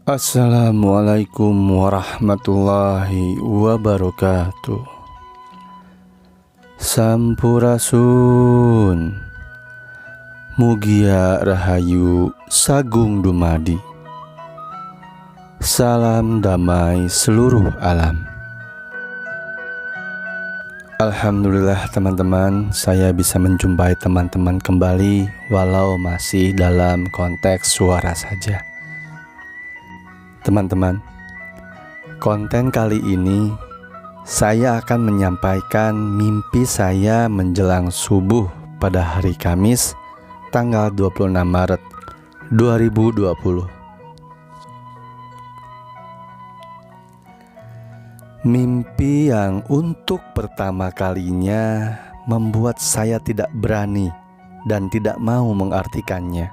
Assalamualaikum warahmatullahi wabarakatuh. Sampurasun, mugia rahayu sagung dumadi. Salam damai seluruh alam. Alhamdulillah teman-teman, saya bisa menjumpai teman-teman kembali walau masih dalam konteks suara saja. Teman-teman, konten kali ini saya akan menyampaikan mimpi saya menjelang subuh pada hari Kamis tanggal 26 Maret 2020. Mimpi yang untuk pertama kalinya membuat saya tidak berani dan tidak mau mengartikannya.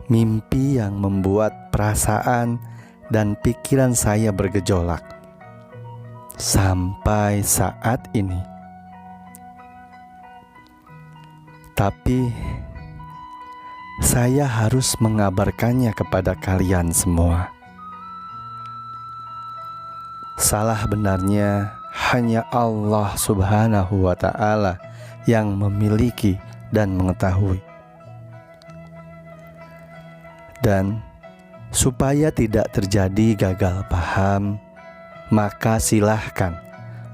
Mimpi yang membuat perasaan dan pikiran saya bergejolak sampai saat ini. Tapi saya harus mengabarkannya kepada kalian semua. Salah benarnya hanya Allah Subhanahu wa Ta'ala yang memiliki dan mengetahui. Dan supaya tidak terjadi gagal paham, maka silahkan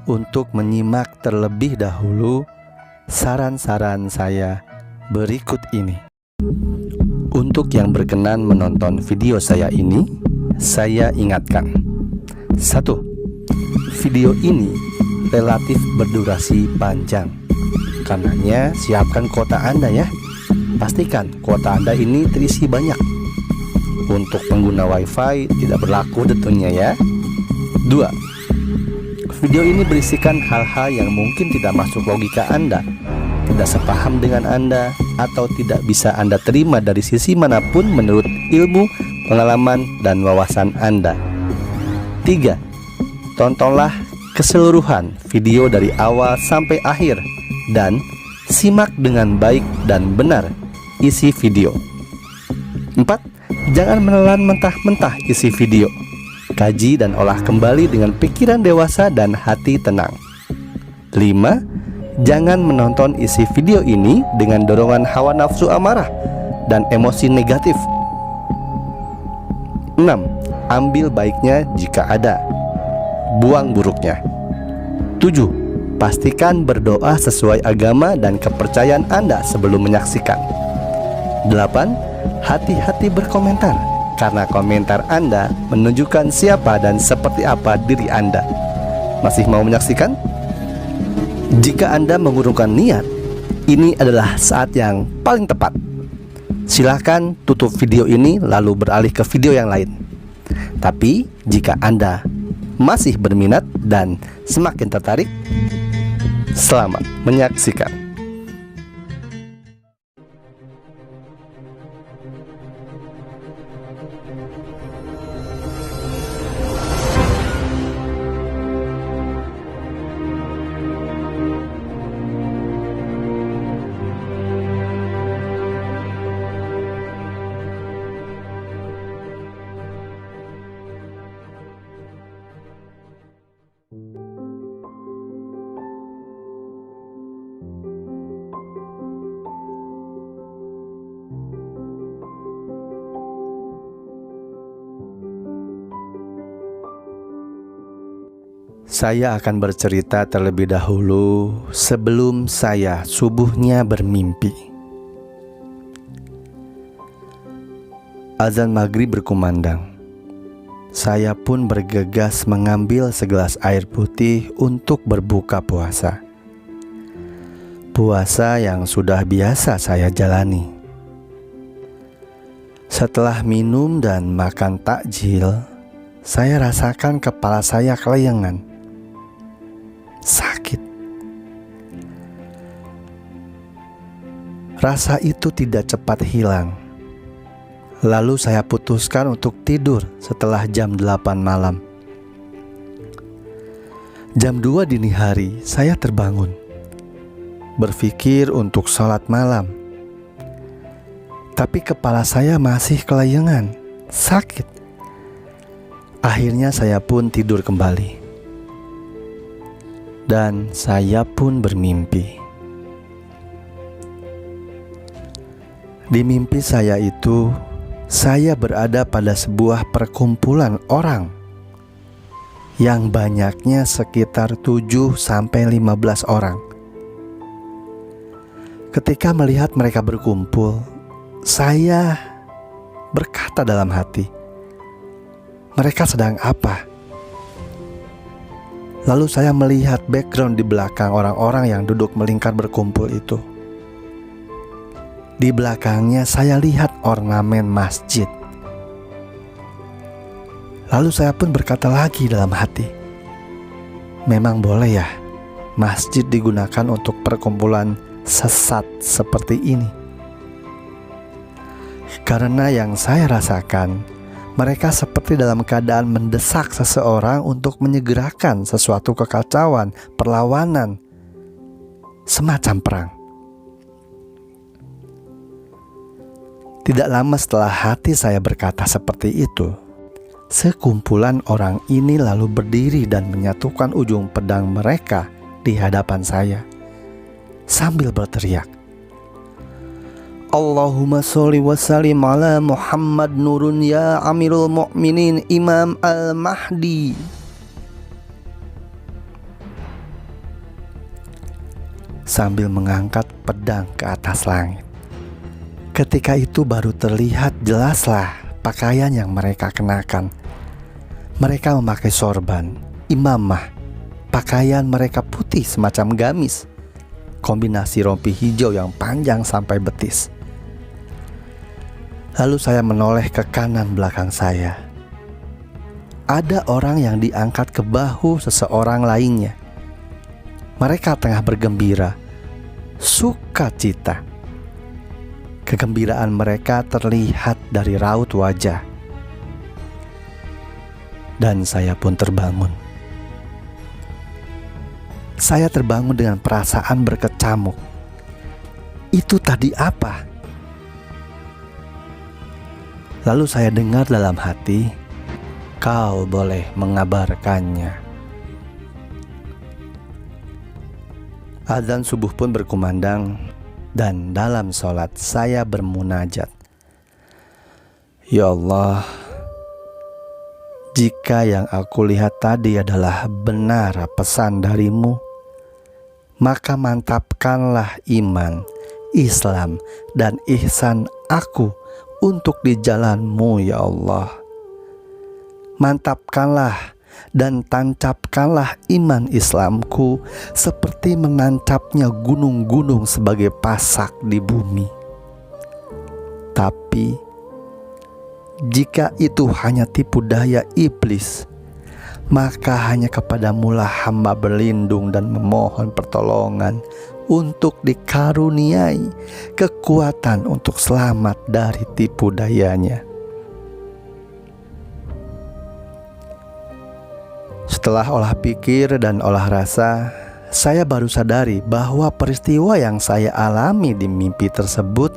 untuk menyimak terlebih dahulu saran-saran saya berikut ini. Untuk yang berkenan menonton video saya ini, saya ingatkan. 1. Video ini relatif berdurasi panjang. Karenanya siapkan kuota Anda ya. Pastikan kuota Anda ini terisi banyak. Untuk pengguna WiFi tidak berlaku tentunya ya. 2. Video ini berisikan hal-hal yang mungkin tidak masuk logika Anda, tidak sepaham dengan Anda, atau tidak bisa Anda terima dari sisi manapun menurut ilmu, pengalaman, dan wawasan Anda. 3. Tontonlah keseluruhan video dari awal sampai akhir dan simak dengan baik dan benar isi video. 4. Jangan menelan mentah-mentah isi video. Kaji dan olah kembali dengan pikiran dewasa dan hati tenang. 5. Jangan menonton isi video ini dengan dorongan hawa nafsu amarah dan emosi negatif. 6. Ambil baiknya jika ada, buang buruknya. 7. Pastikan berdoa sesuai agama dan kepercayaan Anda sebelum menyaksikan. 8. Hati-hati berkomentar, karena komentar Anda menunjukkan siapa dan seperti apa diri Anda. Masih mau menyaksikan? Jika Anda mengurungkan niat, ini adalah saat yang paling tepat. Silahkan tutup video ini lalu beralih ke video yang lain. Tapi jika Anda masih berminat dan semakin tertarik, selamat menyaksikan. Saya akan bercerita terlebih dahulu sebelum saya subuhnya bermimpi. Azan maghrib berkumandang. Saya pun bergegas mengambil segelas air putih untuk berbuka puasa. Puasa yang sudah biasa saya jalani. Setelah minum dan makan takjil, saya rasakan kepala saya kelayangan. Sakit. Rasa itu tidak cepat hilang. Lalu saya putuskan untuk tidur setelah jam 8 malam. Jam 2 dini hari saya terbangun, berpikir untuk sholat malam. Tapi kepala saya masih kelayangan, sakit. Akhirnya saya pun tidur kembali. Dan saya pun bermimpi. Di mimpi saya itu, saya berada pada sebuah perkumpulan orang yang banyaknya sekitar 7-15 orang. Ketika melihat mereka berkumpul, saya berkata dalam hati, mereka sedang apa? Lalu saya melihat background di belakang orang-orang yang duduk melingkar berkumpul itu. Di belakangnya saya lihat ornamen masjid. Lalu saya pun berkata lagi dalam hati, memang boleh ya masjid digunakan untuk perkumpulan sesat seperti ini. Karena yang saya rasakan, mereka seperti dalam keadaan mendesak seseorang untuk menyegerakan sesuatu kekacauan, perlawanan, semacam perang. Tidak lama setelah hati saya berkata seperti itu, sekumpulan orang ini lalu berdiri dan menyatukan ujung pedang mereka di hadapan saya sambil berteriak, Allahumma sholli wa sallim ala Muhammad nurun ya Amirul Mu'minin Imam Al-Mahdi. Sambil mengangkat pedang ke atas langit. Ketika itu baru terlihat jelaslah pakaian yang mereka kenakan. Mereka memakai sorban, imamah. Pakaian mereka putih semacam gamis, kombinasi rompi hijau yang panjang sampai betis. Lalu saya menoleh ke kanan belakang saya. Ada orang yang diangkat ke bahu seseorang lainnya. Mereka tengah bergembira, sukacita. Kegembiraan mereka terlihat dari raut wajah. Dan saya pun terbangun. Saya terbangun dengan perasaan berkecamuk. Itu tadi apa? Lalu saya dengar dalam hati, kau boleh mengabarkannya. Azan subuh pun berkumandang, dan dalam sholat saya bermunajat, Ya Allah, jika yang aku lihat tadi adalah benar pesan darimu, maka mantapkanlah iman, Islam, dan ihsan aku untuk di jalan-Mu ya Allah. Mantapkanlah dan tancapkanlah iman Islamku seperti menancapnya gunung-gunung sebagai pasak di bumi. Tapi jika itu hanya tipu daya iblis, maka hanya kepadamu lah hamba berlindung dan memohon pertolongan untuk dikaruniai kekuatan untuk selamat dari tipu dayanya. Setelah olah pikir dan olah rasa, saya baru sadari bahwa peristiwa yang saya alami di mimpi tersebut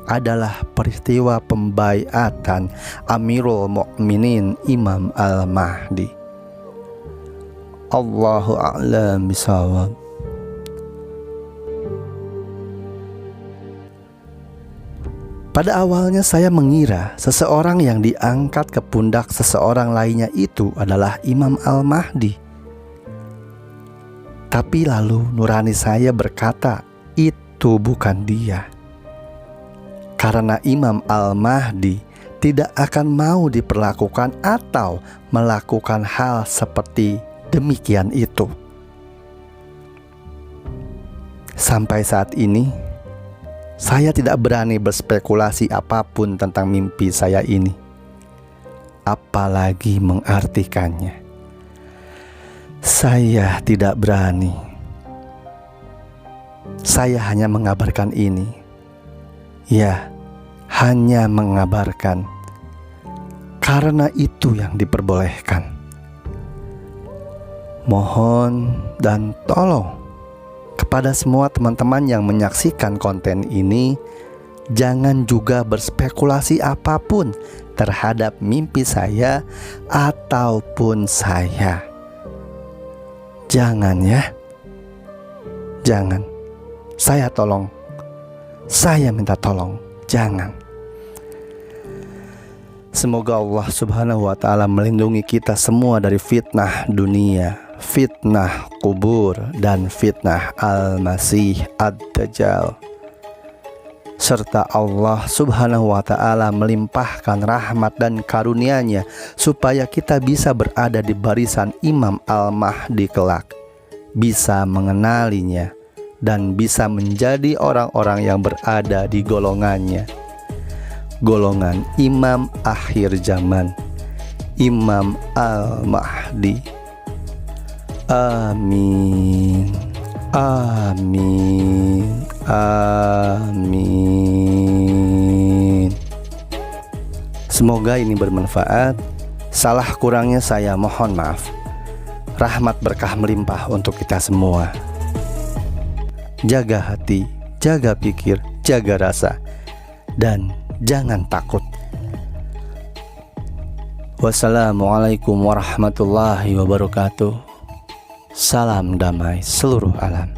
adalah peristiwa pembaiatan Amirul Mu'minin Imam Al-Mahdi. Allahu a'lam bishawab. Pada awalnya saya mengira seseorang yang diangkat ke pundak seseorang lainnya itu adalah Imam Al-Mahdi. Tapi lalu nurani saya berkata, itu bukan dia. Karena Imam Al-Mahdi tidak akan mau diperlakukan atau melakukan hal seperti demikian itu. Sampai saat ini saya tidak berani berspekulasi apapun tentang mimpi saya ini, apalagi mengartikannya. Saya tidak berani. Saya hanya mengabarkan ini. Ya, hanya mengabarkan. Karena itu yang diperbolehkan. Mohon dan tolong kepada semua teman-teman yang menyaksikan konten ini, Jangan juga berspekulasi apapun terhadap mimpi saya ataupun saya. Jangan ya. Jangan. Saya tolong. Saya minta tolong. Jangan. Semoga Allah Subhanahu wa ta'ala melindungi kita semua dari fitnah dunia, fitnah kubur, dan fitnah Al-Masih Ad-Dajjal. Serta Allah Subhanahu wa ta'ala melimpahkan rahmat dan karunia-Nya supaya kita bisa berada di barisan Imam Al-Mahdi kelak, bisa mengenalinya, dan bisa menjadi orang-orang yang berada di golongannya, golongan Imam akhir zaman, Imam Al-Mahdi. Amin. Amin. Amin. Semoga ini bermanfaat. Salah kurangnya saya mohon maaf. Rahmat berkah melimpah untuk kita semua. Jaga hati, jaga pikir, jaga rasa, dan jangan takut. Wassalamualaikum warahmatullahi wabarakatuh. Salam damai seluruh alam.